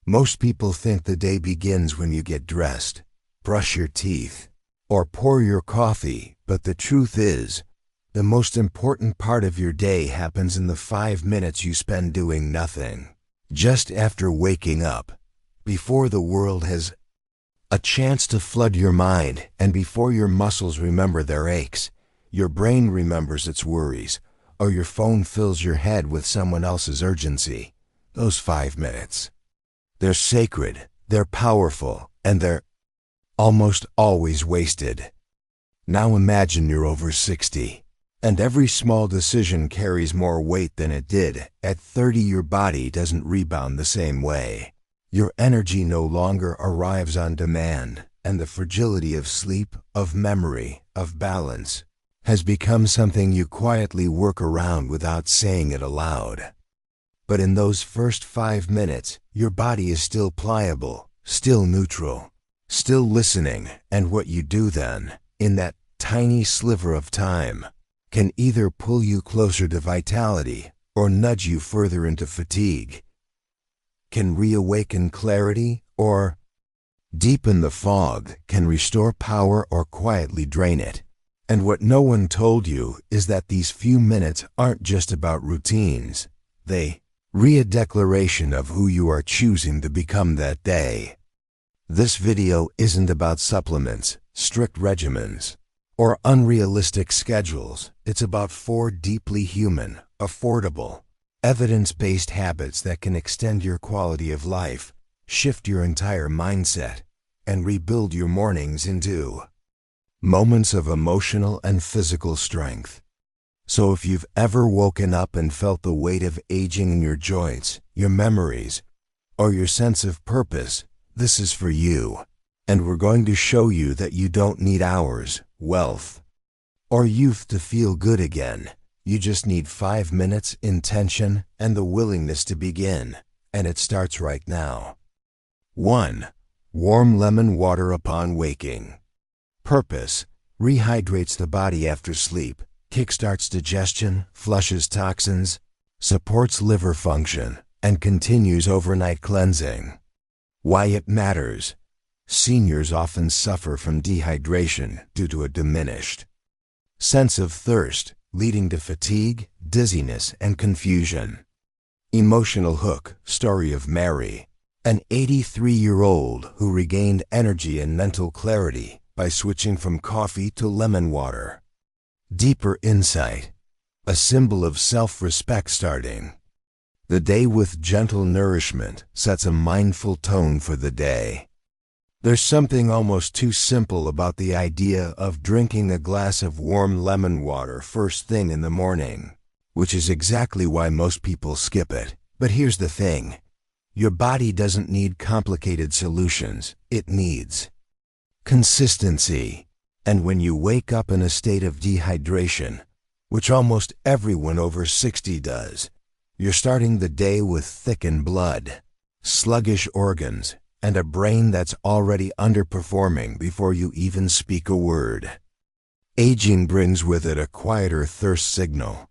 Most people think the day begins when you get dressed, brush your teeth, or pour your coffee, but the truth is, the most important part of your day happens in the 5 minutes you spend doing nothing. Just after waking up, before the world has a chance to flood your mind, and before your muscles remember their aches, your brain remembers its worries, or your phone fills your head with someone else's urgency. Those 5 minutes. They're sacred, they're powerful, and they're almost always wasted. Now imagine you're over 60, and every small decision carries more weight than it did. At 30, your body doesn't rebound the same way. Your energy no longer arrives on demand, and the fragility of sleep, of memory, of balance, has become something you quietly work around without saying it aloud. But in those first 5 minutes, your body is still pliable, still neutral, still listening, and what you do then, in that tiny sliver of time, can either pull you closer to vitality or nudge you further into fatigue, can reawaken clarity or deepen the fog, can restore power or quietly drain it. And what no one told you is that these few minutes aren't just about routines. They a declaration of who you are choosing to become that day. This video isn't about supplements, strict regimens, or unrealistic schedules. It's about 4 deeply human, affordable, evidence-based habits that can extend your quality of life, shift your entire mindset, and rebuild your mornings into moments of emotional and physical strength. So if you've ever woken up and felt the weight of aging in your joints, your memories, or your sense of purpose, this is for you. And we're going to show you that you don't need hours, wealth, or youth to feel good again. You just need 5 minutes, intention, and the willingness to begin. And it starts right now. 1. Warm lemon water upon waking. Purpose: rehydrates the body after sleep, kickstarts digestion, flushes toxins, supports liver function, and continues overnight cleansing. Why it matters: seniors often suffer from dehydration due to a diminished sense of thirst, leading to fatigue, dizziness, and confusion. Emotional hook: story of Mary, an 83-year-old who regained energy and mental clarity by switching from coffee to lemon water. Deeper insight: a symbol of self-respect starting the day with gentle nourishment sets a mindful tone for the day. There's something almost too simple about the idea of drinking a glass of warm lemon water first thing in the morning, which is exactly why most people skip it. But here's the thing: your body doesn't need complicated solutions, it needs consistency. And when you wake up in a state of dehydration, which almost everyone over 60 does, you're starting the day with thickened blood, sluggish organs, and a brain that's already underperforming before you even speak a word. Aging brings with it a quieter thirst signal,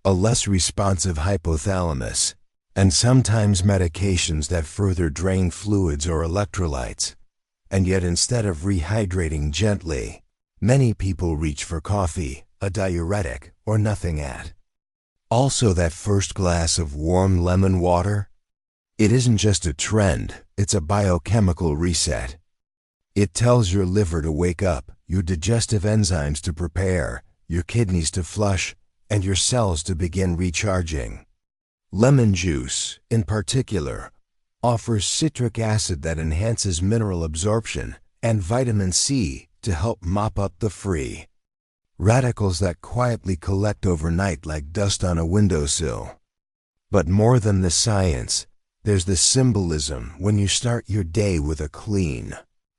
a less responsive hypothalamus, and sometimes medications that further drain fluids or electrolytes. And yet, instead of rehydrating gently, many people reach for coffee, a diuretic, or nothing at also that first glass of warm lemon water. It isn't just a trend, it's a biochemical reset. It tells your liver to wake up, your digestive enzymes to prepare, your kidneys to flush, and your cells to begin recharging. Lemon juice, in particular, offers citric acid that enhances mineral absorption and vitamin C to help mop up the free radicals that quietly collect overnight like dust on a windowsill. But more than the science, there's the symbolism when you start your day with a clean,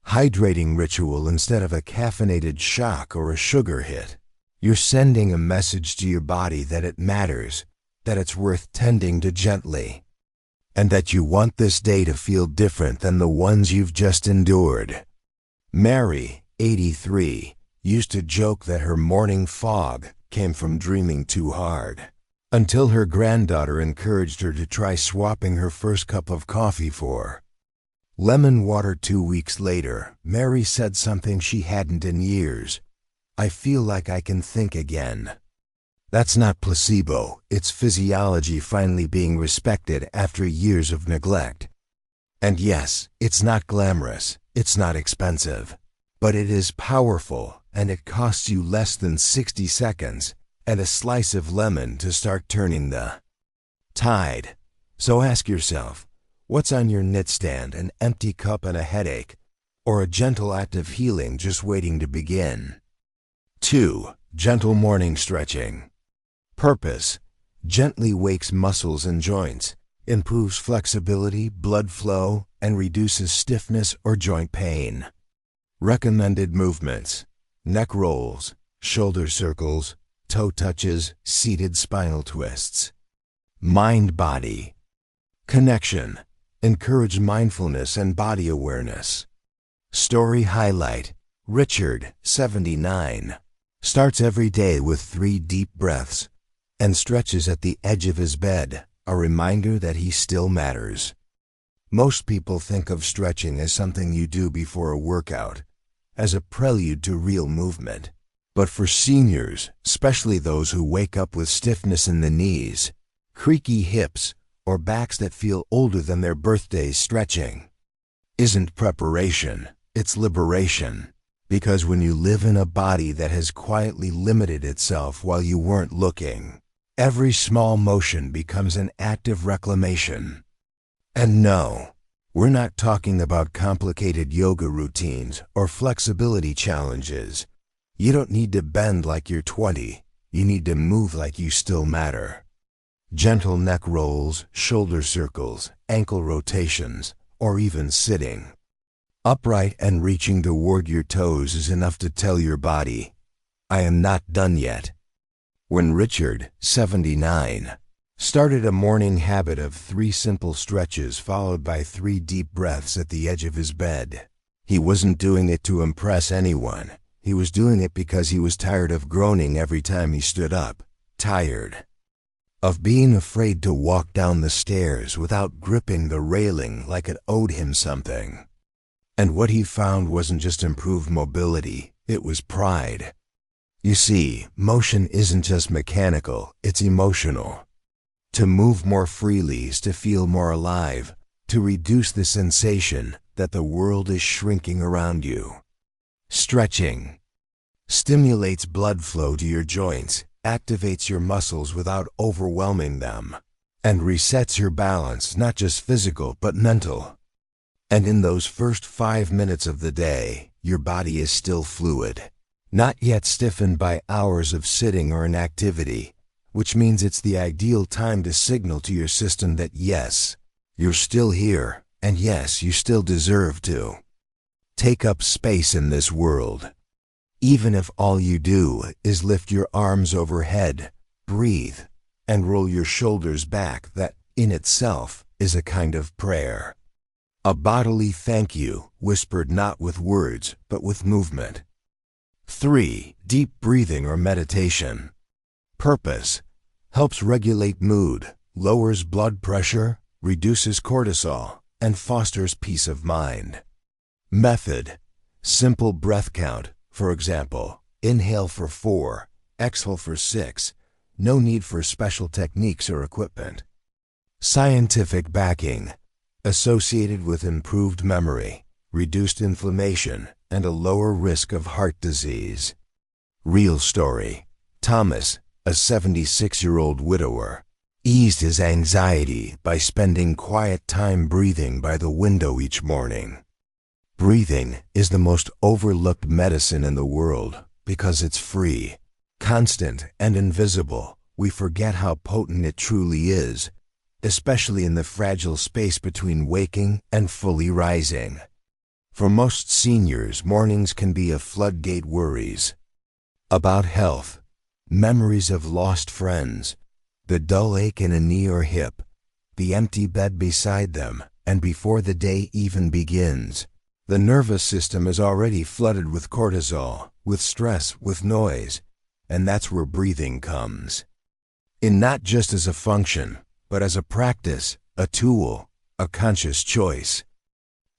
hydrating ritual instead of a caffeinated shock or a sugar hit. You're sending a message to your body that it matters, that it's worth tending to gently, and that you want this day to feel different than the ones you've just endured. Mary, 83, used to joke that her morning fog came from dreaming too hard, until her granddaughter encouraged her to try swapping her first cup of coffee for Lemon water. 2 weeks later, Mary said something she hadn't in years. I feel like I can think again. That's not placebo, it's physiology finally being respected after years of neglect. And yes, it's not glamorous, it's not expensive, but it is powerful, and it costs you less than 60 seconds and a slice of lemon to start turning the tide. So ask yourself, what's on your nightstand, an empty cup and a headache, or a gentle act of healing just waiting to begin? 2. Gentle morning stretching. Purpose: gently wakes muscles and joints, improves flexibility, blood flow, and reduces stiffness or joint pain. Recommended movements: neck rolls, shoulder circles, toe touches, seated spinal twists. Mind-body connection: encourage mindfulness and body awareness. Story highlight: Richard, 79, starts every day with 3 deep breaths and stretches at the edge of his bed, a reminder that he still matters. Most people think of stretching as something you do before a workout, as a prelude to real movement. But for seniors, especially those who wake up with stiffness in the knees, creaky hips, or backs that feel older than their birthdays, stretching isn't preparation, it's liberation. Because when you live in a body that has quietly limited itself while you weren't looking, every small motion becomes an act of reclamation. And no, we're not talking about complicated yoga routines or flexibility challenges. You don't need to bend like you're 20, you need to move like you still matter. Gentle neck rolls, shoulder circles, ankle rotations, or even sitting upright and reaching toward your toes is enough to tell your body, I am not done yet. When Richard, 79, started a morning habit of 3 simple stretches followed by 3 deep breaths at the edge of his bed, he wasn't doing it to impress anyone. He was doing it because he was tired of groaning every time he stood up, tired of being afraid to walk down the stairs without gripping the railing like it owed him something. And what he found wasn't just improved mobility, it was pride. You see, motion isn't just mechanical, it's emotional. To move more freely is to feel more alive, to reduce the sensation that the world is shrinking around you. Stretching stimulates blood flow to your joints, activates your muscles without overwhelming them, and resets your balance, not just physical but mental. And in those first 5 minutes of the day, your body is still fluid, not yet stiffened by hours of sitting or inactivity, which means it's the ideal time to signal to your system that yes, you're still here, and yes, you still deserve to take up space in this world. Even if all you do is lift your arms overhead, breathe, and roll your shoulders back, that in itself is a kind of prayer. A bodily thank you, whispered not with words, but with movement. 3. Deep breathing or meditation. Purpose: helps regulate mood, lowers blood pressure, reduces cortisol, and fosters peace of mind. Method: simple breath count, for example, inhale for 4, exhale for 6, no need for special techniques or equipment. Scientific backing: associated with improved memory, reduced inflammation, and a lower risk of heart disease. Real story: Thomas, a 76-year-old widower, eased his anxiety by spending quiet time breathing by the window each morning. Breathing is the most overlooked medicine in the world because it's free, constant, and invisible. We forget how potent it truly is, especially in the fragile space between waking and fully rising. For most seniors, mornings can be a floodgate. Worries about health, memories of lost friends, the dull ache in a knee or hip, the empty bed beside them, and before the day even begins, the nervous system is already flooded with cortisol, with stress, with noise, and that's where breathing comes in, not just as a function, but as a practice, a tool, a conscious choice.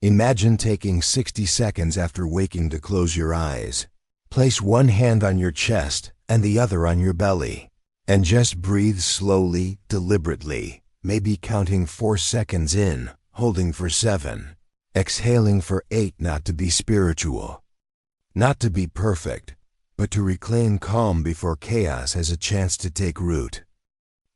Imagine taking 60 seconds after waking to close your eyes. Place one hand on your chest and the other on your belly. And just breathe slowly, deliberately, maybe counting 4 seconds in, holding for 7, exhaling for 8. Not to be spiritual, not to be perfect, but to reclaim calm before chaos has a chance to take root.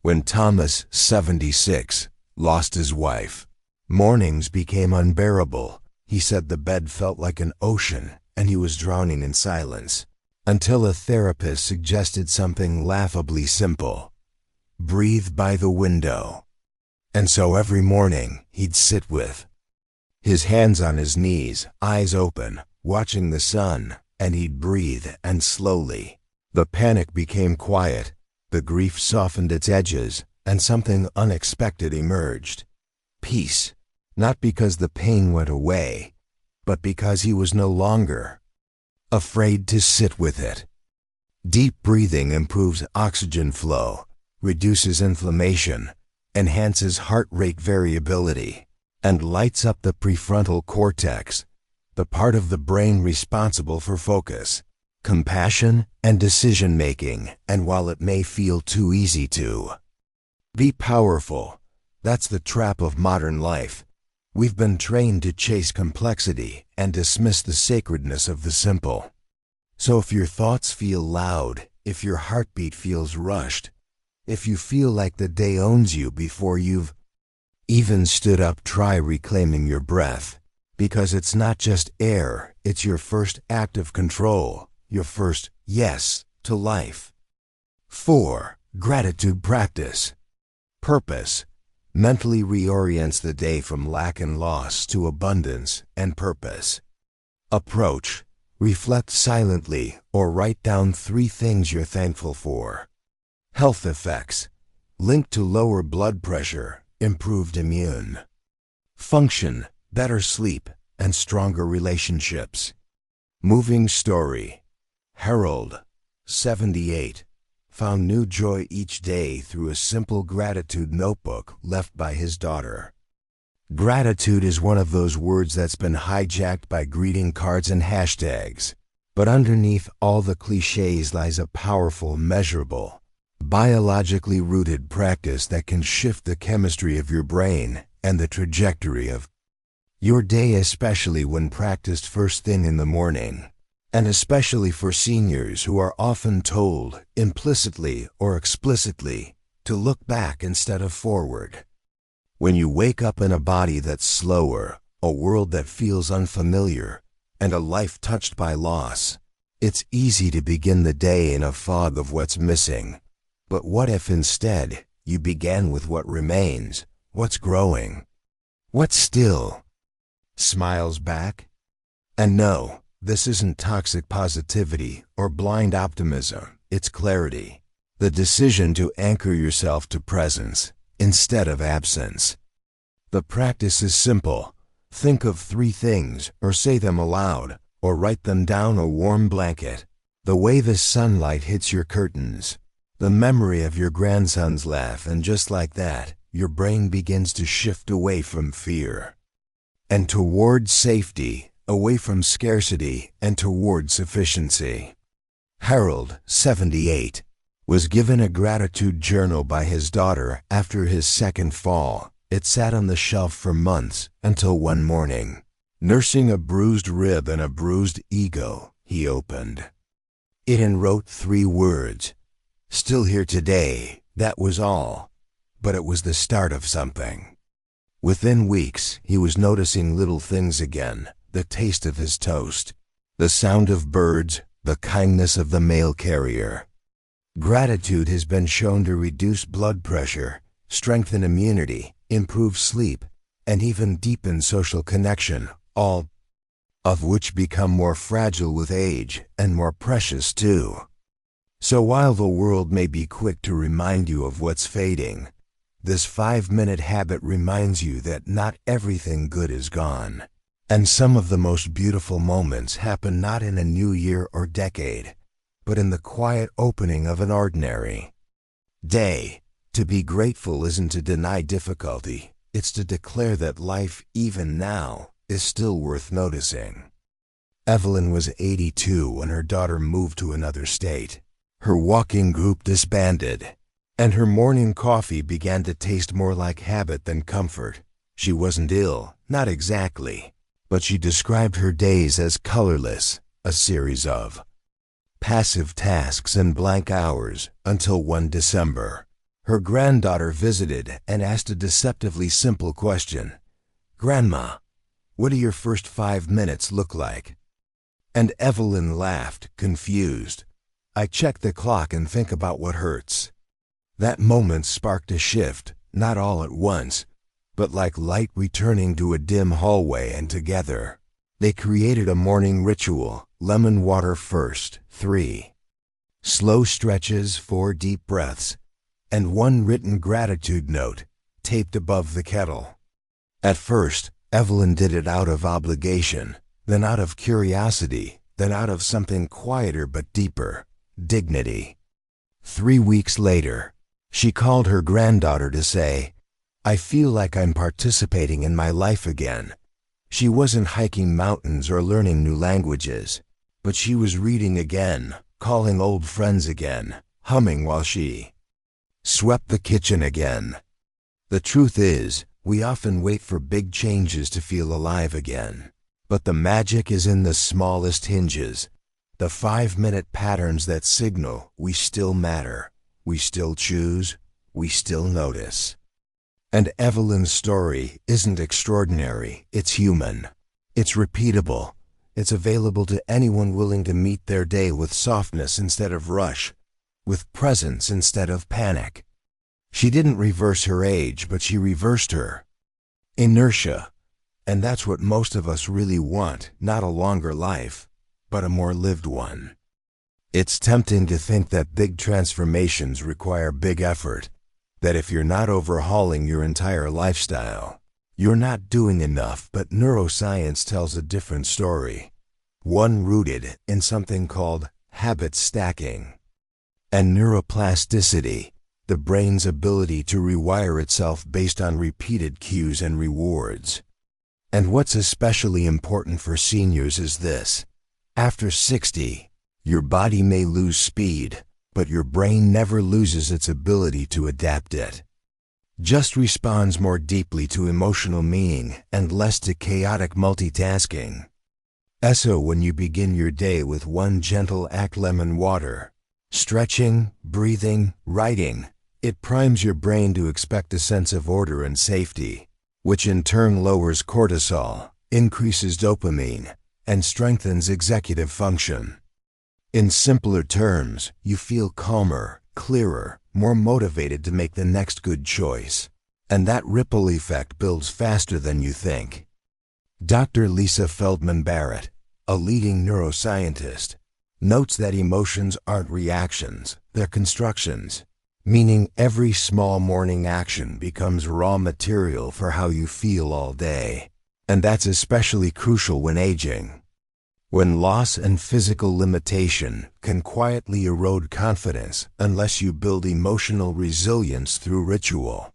When Thomas, 76, lost his wife, mornings became unbearable. He said the bed felt like an ocean and he was drowning in silence, until a therapist suggested something laughably simple: breathe by the window. And so every morning he'd sit with his hands on his knees, eyes open, watching the sun, and he'd breathe, and slowly the panic became quiet, the grief softened its edges, and something unexpected emerged. Peace, not because the pain went away, but because he was no longer afraid to sit with it. Deep breathing improves oxygen flow, reduces inflammation, enhances heart rate variability, and lights up the prefrontal cortex, the part of the brain responsible for focus, compassion, and decision-making. And while it may feel too easy to be powerful, that's the trap of modern life. We've been trained to chase complexity and dismiss the sacredness of the simple. So if your thoughts feel loud, if your heartbeat feels rushed, if you feel like the day owns you before you've even stood up, try reclaiming your breath, because it's not just air, it's your first act of control, your first yes to life. 4. Gratitude practice. Purpose mentally reorients the day from lack and loss to abundance and purpose. Approach: reflect silently or write down 3 things you're thankful for. Health effects: linked to lower blood pressure, improved immune function, better sleep, and stronger relationships. Moving story: Harold, 78, found new joy each day through a simple gratitude notebook left by his daughter. Gratitude is one of those words that's been hijacked by greeting cards and hashtags. But underneath all the cliches lies a powerful, measurable, biologically rooted practice that can shift the chemistry of your brain and the trajectory of your day, especially when practiced first thing in the morning. And especially for seniors who are often told, implicitly or explicitly, to look back instead of forward. When you wake up in a body that's slower, a world that feels unfamiliar, and a life touched by loss, it's easy to begin the day in a fog of what's missing. But what if instead you began with what remains, what's growing, what's still smiles back? And no, this isn't toxic positivity or blind optimism, it's clarity. The decision to anchor yourself to presence instead of absence. The practice is simple. Think of 3 things, or say them aloud, or write them down. A warm blanket, the way the sunlight hits your curtains, the memory of your grandson's laugh, and just like that, your brain begins to shift away from fear and toward safety, away from scarcity and toward sufficiency. Harold, 78, was given a gratitude journal by his daughter after his second fall. It sat on the shelf for months until one morning, nursing a bruised rib and a bruised ego, he opened it and wrote 3 words: "Still here today." That was all, but it was the start of something. Within weeks, he was noticing little things again: the taste of his toast, the sound of birds, the kindness of the mail carrier. Gratitude has been shown to reduce blood pressure, strengthen immunity, improve sleep, and even deepen social connection, all of which become more fragile with age and more precious too. So while the world may be quick to remind you of what's fading, this 5-minute habit reminds you that not everything good is gone. And some of the most beautiful moments happen not in a new year or decade, but in the quiet opening of an ordinary day. To be grateful isn't to deny difficulty, it's to declare that life, even now, is still worth noticing. Evelyn was 82 when her daughter moved to another state. Her walking group disbanded, and her morning coffee began to taste more like habit than comfort. She wasn't ill, not exactly, but she described her days as colorless, a series of passive tasks and blank hours, until one December. Her granddaughter visited and asked a deceptively simple question. "Grandma, what do your first 5 minutes look like?" And Evelyn laughed, confused. "I check the clock and think about what hurts." That moment sparked a shift, not all at once, but like light returning to a dim hallway, and together they created a morning ritual. Lemon water first, 3 slow stretches, 4 deep breaths, and 1 written gratitude note taped above the kettle. At first, Evelyn did it out of obligation, then out of curiosity, then out of something quieter but deeper, dignity. 3 weeks later, she called her granddaughter to say, "I feel like I'm participating in my life again." She wasn't hiking mountains or learning new languages, but she was reading again, calling old friends again, humming while she swept the kitchen again. The truth is, we often wait for big changes to feel alive again. But the magic is in the smallest hinges, the 5-minute patterns that signal we still matter, we still choose, we still notice. And Evelyn's story isn't extraordinary, it's human. It's repeatable. It's available to anyone willing to meet their day with softness instead of rush, with presence instead of panic. She didn't reverse her age, but she reversed her inertia. And that's what most of us really want, not a longer life, but a more lived one. It's tempting to think that big transformations require big effort, that if you're not overhauling your entire lifestyle, you're not doing enough. But neuroscience tells a different story, one rooted in something called habit stacking and neuroplasticity, the brain's ability to rewire itself based on repeated cues and rewards. And what's especially important for seniors is this: after 60, your body may lose speed, but your brain never loses its ability to adapt it. Just responds more deeply to emotional meaning and less to chaotic multitasking. So when you begin your day with one gentle act, lemon water, stretching, breathing, writing, it primes your brain to expect a sense of order and safety, which in turn lowers cortisol, increases dopamine, and strengthens executive function. In simpler terms, you feel calmer, clearer, more motivated to make the next good choice. And that ripple effect builds faster than you think. Dr. Lisa Feldman Barrett, a leading neuroscientist, notes that emotions aren't reactions, they're constructions, meaning every small morning action becomes raw material for how you feel all day. And that's especially crucial when aging, when loss and physical limitation can quietly erode confidence unless you build emotional resilience through ritual.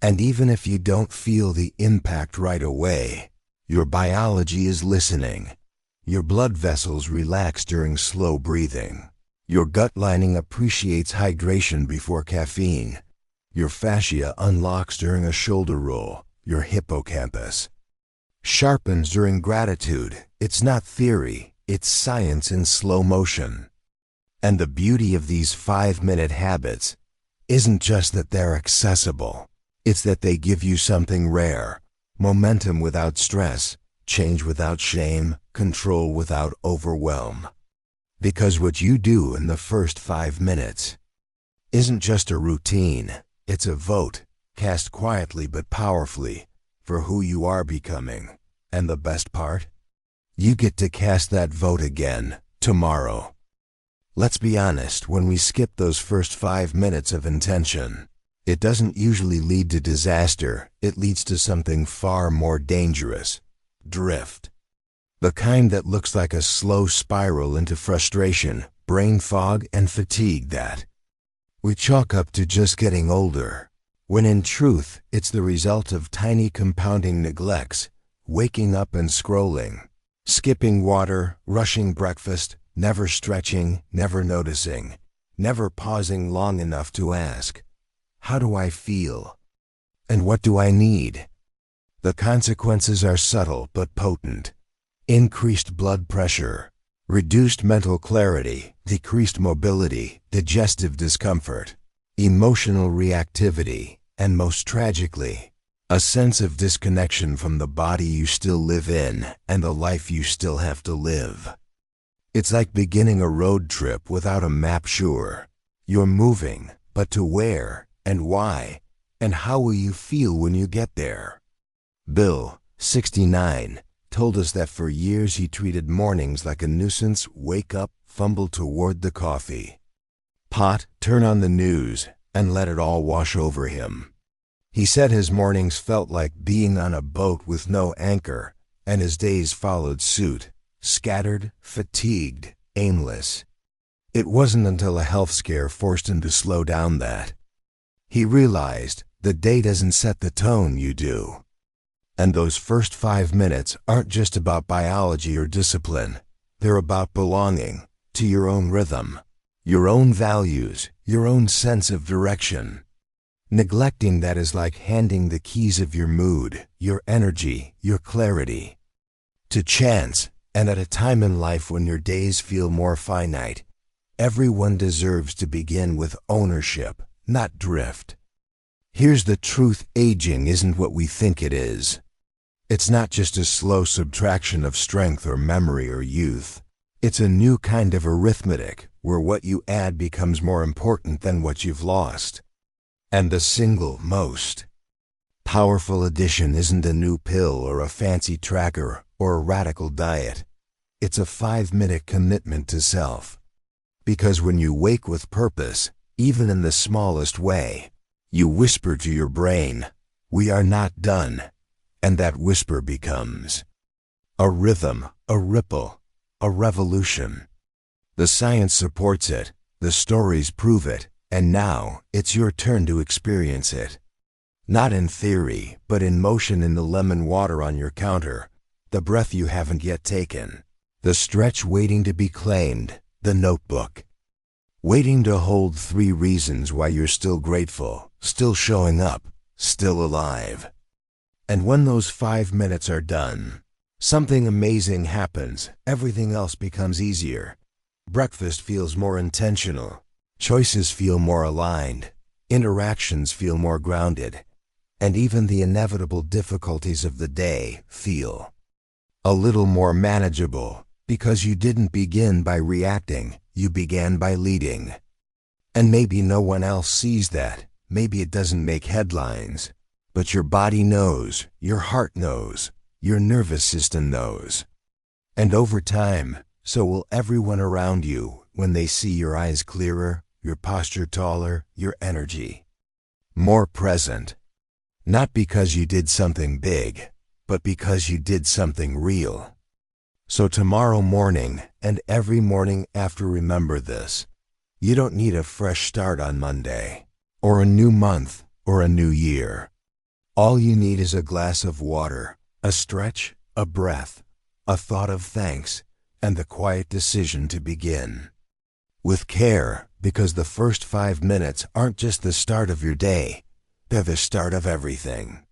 And even if you don't feel the impact right away, your biology is listening. Your blood vessels relax during slow breathing. Your gut lining appreciates hydration before caffeine. Your fascia unlocks during a shoulder roll. Your hippocampus sharpens during gratitude. It's not theory, it's science in slow motion. And the beauty of these 5-minute habits isn't just that they're accessible, it's that they give you something rare: momentum without stress, change without shame, control without overwhelm. Because what you do in the first 5 minutes isn't just a routine, it's a vote, cast quietly but powerfully, for who you are becoming. And the best part? You get to cast that vote again, tomorrow. Let's be honest, when we skip those first 5 minutes of intention, it doesn't usually lead to disaster, it leads to something far more dangerous: drift. The kind that looks like a slow spiral into frustration, brain fog, and fatigue that we chalk up to just getting older, when in truth it's the result of tiny compounding neglects waking up and scrolling, skipping water, rushing breakfast, never stretching, never noticing, never pausing long enough to ask, how do I feel? And what do I need? The consequences are subtle but potent. Increased blood pressure, reduced mental clarity, decreased mobility, digestive discomfort, emotional reactivity, and most tragically, a sense of disconnection from the body you still live in and the life you still have to live. It's like beginning a road trip without a map. Sure, you're moving, but to where and why, and how will you feel when you get there? Bill, 69, told us that for years he treated mornings like a nuisance. Wake up, fumble toward the coffee pot, turn on the news, and let it all wash over him. He said his mornings felt like being on a boat with no anchor, and his days followed suit, scattered, fatigued, aimless. It wasn't until a health scare forced him to slow down that he realized the day doesn't set the tone, you do. And those first 5 minutes aren't just about biology or discipline. They're about belonging to your own rhythm, your own values, your own sense of direction. Neglecting that is like handing the keys of your mood, your energy, your clarity to chance. And at a time in life when your days feel more finite, everyone deserves to begin with ownership, not drift. Here's the truth: aging isn't what we think it is. It's not just a slow subtraction of strength or memory or youth. It's a new kind of arithmetic where what you add becomes more important than what you've lost. And the single most powerful addition isn't a new pill or a fancy tracker or a radical diet. It's a 5-minute commitment to self. Because when you wake with purpose, even in the smallest way, you whisper to your brain, "We are not done." And that whisper becomes a rhythm, a ripple, a revolution. The science supports it, the stories prove it, and now it's your turn to experience it. Not in theory, but in motion: in the lemon water on your counter, the breath you haven't yet taken, the stretch waiting to be claimed, the notebook waiting to hold 3 reasons why you're still grateful, still showing up, still alive. And when those 5 minutes are done, something amazing happens. Everything else becomes easier. Breakfast feels more intentional. Choices feel more aligned. Interactions feel more grounded. And even the inevitable difficulties of the day feel a little more manageable, because you didn't begin by reacting, you began by leading. And maybe no one else sees that. Maybe it doesn't make headlines. But your body knows, your heart knows, your nervous system knows. And over time, so will everyone around you when they see your eyes clearer, your posture taller, your energy more present. Not because you did something big, but because you did something real. So tomorrow morning and every morning after, remember this: you don't need a fresh start on Monday, or a new month, or a new year. All you need is a glass of water, a stretch, a breath, a thought of thanks, and the quiet decision to begin. With care, because the first 5 minutes aren't just the start of your day, they're the start of everything.